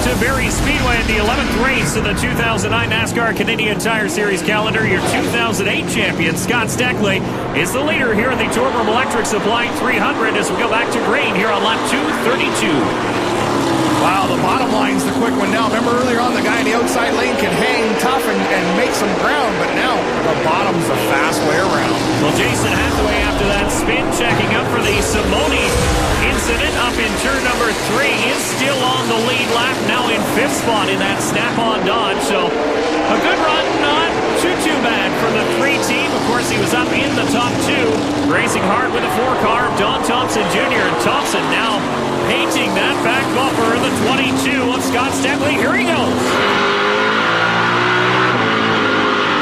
to Barrie Speedway in the 11th race of the 2009 NASCAR Canadian Tire Series calendar. Your 2008 champion, Scott Steckley, is the leader here in the Torbram Electric Supply 300 as we go back to green here on lap 232. Wow, the bottom line's the quick one now. Remember earlier on, the guy in the outside lane can hang tough and make some ground, but now the bottom's the fast way around. Well, Jason Hathaway, after that spin, checking up for the Simone incident up in turn number 3, is still on the lead lap, now in 5th spot in that snap-on dodge. So a good run, not too bad for the 3 team. Of course, he was up in the top 2, racing hard with the 4 car of Don Thompson Jr. And Thompson now painting that back bumper, the 22 of Scott Steckley. Here he goes.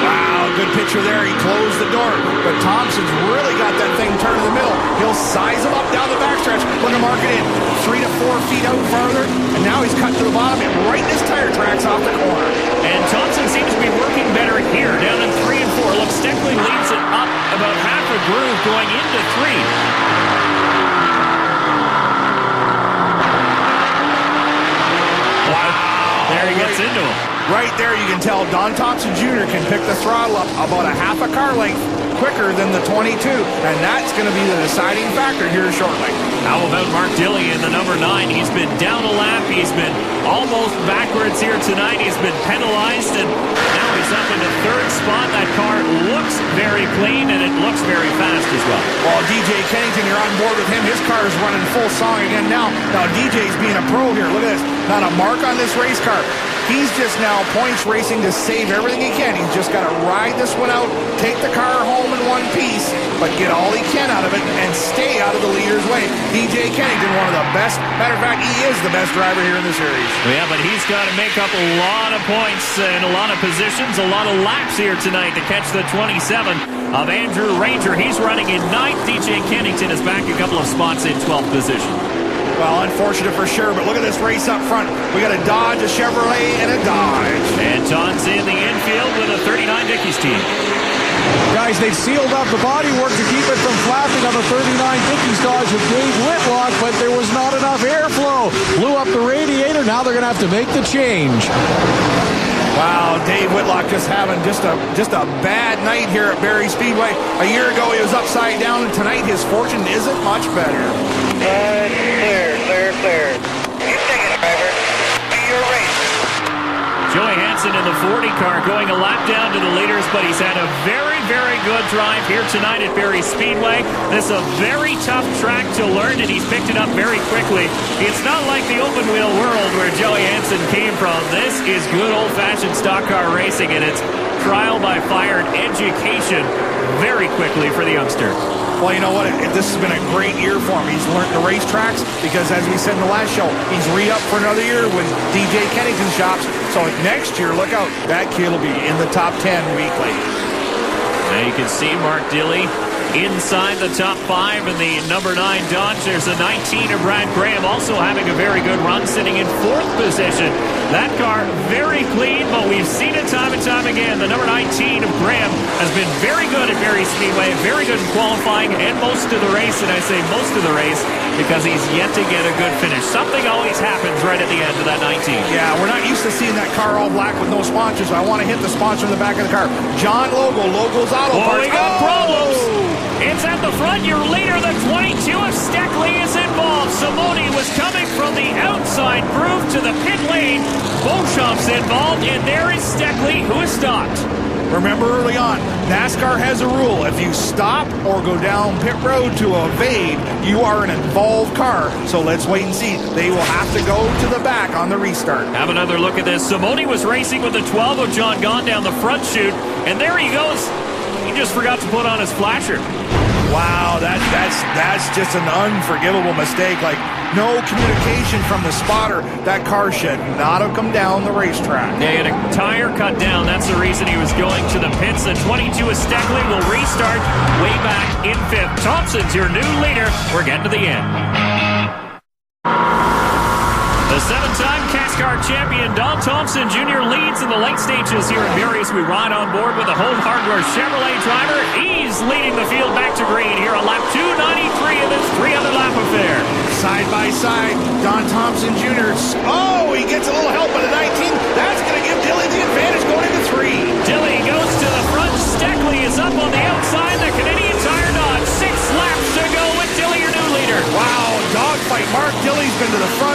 Wow, good picture there. He closed the door, but Thompson's really got that thing turned in the middle. He'll size him up down the backstretch. Look at mark it in 3 to 4 feet out farther, and now he's cut to the bottom and right in his tire tracks off the corner. And Thompson seems to be working better here, down in 3 and 4. Look, Steckley leads it up about half a groove going into 3. There he gets into him. Right there you can tell Don Thompson Jr. can pick the throttle up about a half a car length quicker than the 22, and that's going to be the deciding factor here shortly. How about Mark Dilley in the number 9? He's been down a lap. He's been almost backwards here tonight. He's been penalized, and now he's up in the 3rd spot. That car looks very clean, and it looks very fast as well. Well, DJ Kennington, you're on board with him. His car is running full song again now. Now, DJ's being a pro here. Look at this. Not a mark on this race car. He's just now points racing to save everything he can. He's just got to ride this one out, take the car home in one piece, but get all he can out of it and stay out of the leader's way. DJ Kennington, one of the best. Matter of fact, he is the best driver here in the series. Yeah, but he's got to make up a lot of points and a lot of positions, a lot of laps here tonight to catch the 27 of Andrew Ranger. He's running in 9th. DJ Kennington is back a couple of spots in 12th position. Well, unfortunate for sure, but look at this race up front. We got a Dodge, a Chevrolet, and a Dodge. And Ton's in the infield with a 39 Dickies team. Guys, they've sealed up the bodywork to keep it from flapping on the 39 Dickies Dodge with Dave Whitlock, but there was not enough airflow. Blew up the radiator. Now they're going to have to make the change. Wow, Dave Whitlock just having just a bad night here at Barrie Speedway. A year ago he was upside down, and tonight his fortune isn't much better. Clear. You take it, driver. Be your race. Joey Hansen in the 40 car going a lap down to the leaders, but he's had a very good drive here tonight at Barrie Speedway. This is a very tough track to learn, and he's picked it up very quickly. It's not like the open wheel world where Joey Hansen came from. This is good old-fashioned stock car racing, and it's trial by fire and education very quickly for the youngster. Well, you know what? This has been a great year for him. He's learned the racetracks because, as we said in the last show, he's re-up for another year with DJ Kennington shops. So next year, look out. That kid will be in the top 10 weekly. Now you can see Mark Dilley inside the top 5 in the number 9 Dodge. There's a 19 of Brad Graham also having a very good run, sitting in 4th position. That car very clean, but we've seen it time and time again. The number 19 of Graham has been very good at Barrie Speedway, very good in qualifying and most of the race, and I say most of the race because he's yet to get a good finish. Something always happens right at the end of that 19. Yeah, we're not used to seeing that car all black with no sponsors. So I want to hit the sponsor in the back of the car. John Logos Auto Parts. We got problems. It's at the front. Your leader, the 22 of Steckley, is involved. Simone was coming from the outside groove to the pit lane. Beauchamp's involved, and there is Steckley, who is stopped. Remember early on, NASCAR has a rule. If you stop or go down pit road to evade, you are an involved car. So let's wait and see. They will have to go to the back on the restart. Have another look at this. Simone was racing with the 12 of John Gahn down the front chute, and there he goes. He just forgot to put on his flasher. Wow, that's just an unforgivable mistake. Like, no communication from the spotter. That car should not have come down the racetrack. Yeah, he had a tire cut down. That's the reason he was going to the pits. The 22 of Steckley will restart way back in 5th. Thompson's your new leader. We're getting to the end. The 7-time NASCAR champion Don Thompson Jr. leads in the late stages here in Barrie as we ride on board with the Home Hardware Chevrolet driver. He's leading the field back to green here on lap 293 of this 300 lap affair. Side by side, Don Thompson Jr. Oh, he gets a little help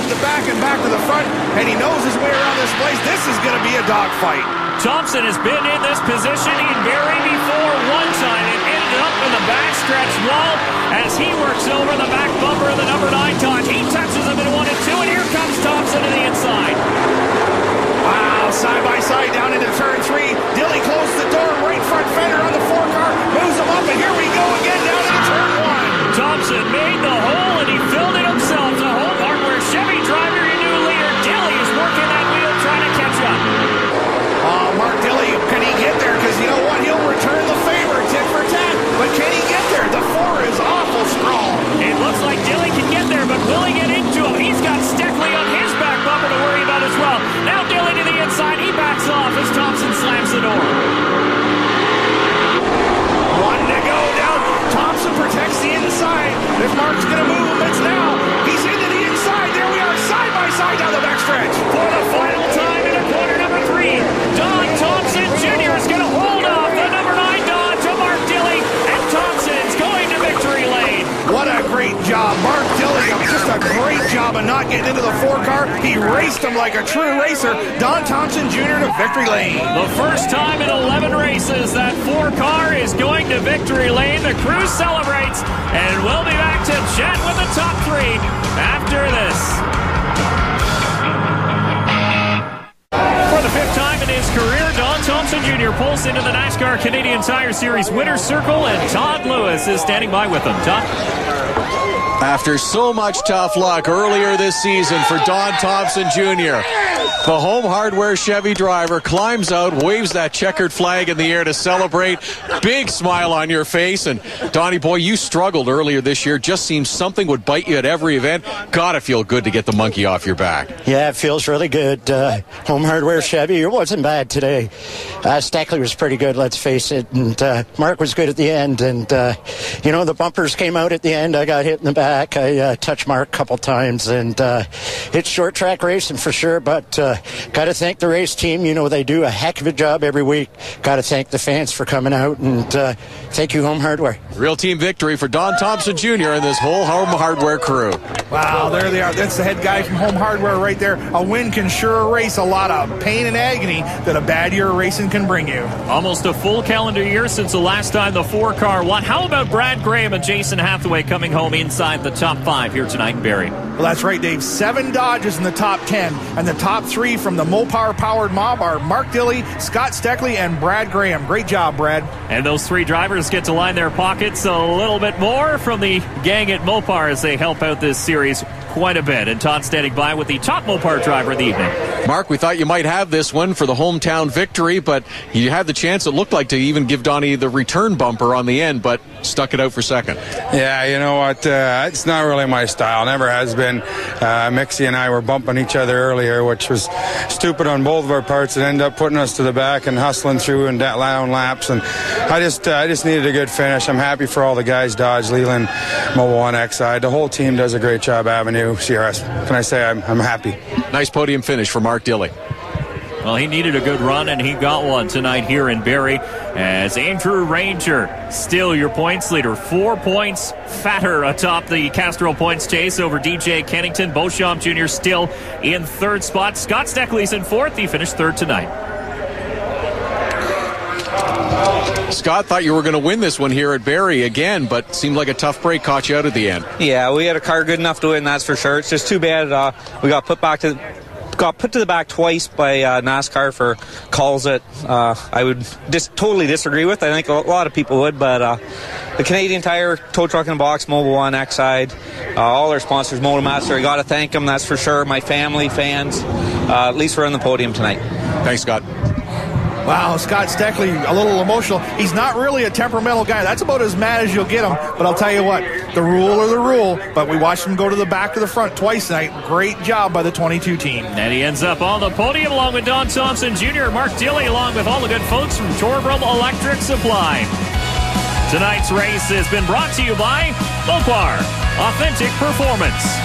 to back and back to the front, and he knows his way around this place. This is going to be a dogfight. Thompson has been in this position in Barrie before one time and ended up in the backstretch wall as he works over the back bumper of the number 9 Dodge. He touches him in 1 and 2, and here comes Thompson to the inside. Wow, side by side down into turn 3. Dilly closes the door, right front fender on the 4 car, moves him up, and here we go again down into turn 1. Thompson made the hole, and he filled it himself. The home hardware Chevy driver, your new leader. Dilly is working that wheel, trying to catch up. Mark Dilly, can he get there? Because you know what? He'll return the favor, tit for tat. But can he get there? The 4 is awful strong. It looks like Dilly can get there, but will he get into him? He's got Steckley on his back bumper to worry about as well. Now Dilly to the inside. He backs off as Thompson slams the door. 1 to go down. Thompson protects the inside. If Mark's going to move him, it's now. He's into the inside. There we are, side by side down the backstretch. For the final time in quarter number 3, Don Thompson Jr. is going to hold off the number 9 Dodge to Mark Dilly, and Thompson's going to victory lane. What a great job. Mark Dilly, just a great job of not getting into the 4 car. He raced him like a true racer. Don Thompson Jr. to victory lane. The first time in 11 races that 4 car is going to victory lane. The crew celebrates, and we'll be back to chat with the top 3 after this. For the 5th time in his career, Don Thompson Jr. pulls into the NASCAR Canadian Tire Series winner's circle, and Todd Lewis is standing by with him. Todd? After so much tough luck earlier this season for Don Thompson Jr., the home hardware Chevy driver climbs out, waves that checkered flag in the air to celebrate. Big smile on your face. And Donnie boy, you struggled earlier this year. Just seems something would bite you at every event. Gotta feel good to get the monkey off your back. Yeah, it feels really good. Home hardware Chevy, it wasn't bad today. Steckley was pretty good, let's face it. And Mark was good at the end. And, you know, the bumpers came out at the end. I got hit in the back. I touched Mark a couple times. And it's short track racing for sure. But got to thank the race team. You know, they do a heck of a job every week. Got to thank the fans for coming out. And thank you, Home Hardware. Real team victory for Don Thompson Jr. and this whole Home Hardware crew. Wow, there they are. That's the head guy from Home Hardware right there. A win can sure erase a lot of pain and agony that a bad year of racing can bring you. Almost a full calendar year since the last time the 4-car won. How about Brad Graham and Jason Hathaway coming home inside the top 5 here tonight in Barrie? Well, that's right, Dave. 7 Dodges in the top 10, and the top 3 from the Mopar-powered mob are Mark Dilly, Scott Steckley, and Brad Graham. Great job, Brad. And those 3 drivers get to line their pockets a little bit more from the gang at Mopar as they help out this series quite a bit. And Todd standing by with the top Mopar driver of the evening. Mark, we thought you might have this one for the hometown victory, but you had the chance, it looked like, to even give Donnie the return bumper on the end, but stuck it out for second. Yeah, you know what? It's not really my style. Never has been. Mixie and I were bumping each other earlier, which was stupid on both of our parts. It ended up putting us to the back and hustling through and down laps. And I just needed a good finish. I'm happy for all the guys, Dodge, Leland, Mobil 1XI. The whole team does a great job, Avenue, CRS. Can I say I'm happy? Nice podium finish for Mark Dilly. Well, he needed a good run, and he got one tonight here in Barrie as Andrew Ranger, still your points leader. 4 points fatter atop the Castrol points chase over DJ Kennington. Beauchamp Jr. still in 3rd spot. Scott Steckley's in 4th. He finished 3rd tonight. Scott, thought you were going to win this one here at Barrie again, but seemed like a tough break caught you out at the end. Yeah, we had a car good enough to win, that's for sure. It's just too bad we got put to the back twice by NASCAR for calls that I would totally disagree with. I think a lot of people would, but the Canadian Tire, Tow Truck and Box, Mobil 1XI, all our sponsors, Motomaster, I got to thank them, that's for sure. My family, fans, at least we're on the podium tonight. Thanks, Scott. Wow, Scott Steckley, a little emotional. He's not really a temperamental guy. That's about as mad as you'll get him. But I'll tell you what, the rule are the rule. But we watched him go to the back to the front twice tonight. Great job by the 22 team. And he ends up on the podium along with Don Thompson Jr., Mark Dilly, along with all the good folks from Torbram Electric Supply. Tonight's race has been brought to you by Mopar, authentic performance.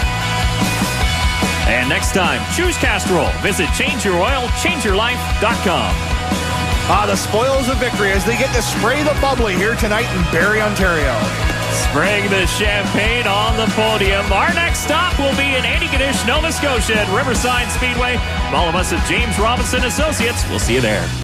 And next time, choose Castrol. Visit ChangeYourOilChangeYourLife.com. The spoils of victory as they get to spray the bubbly here tonight in Barrie, Ontario. Spraying the champagne on the podium. Our next stop will be in NCaTS, Nova Scotia at Riverside Speedway. From all of us at James Robinson Associates, we'll see you there.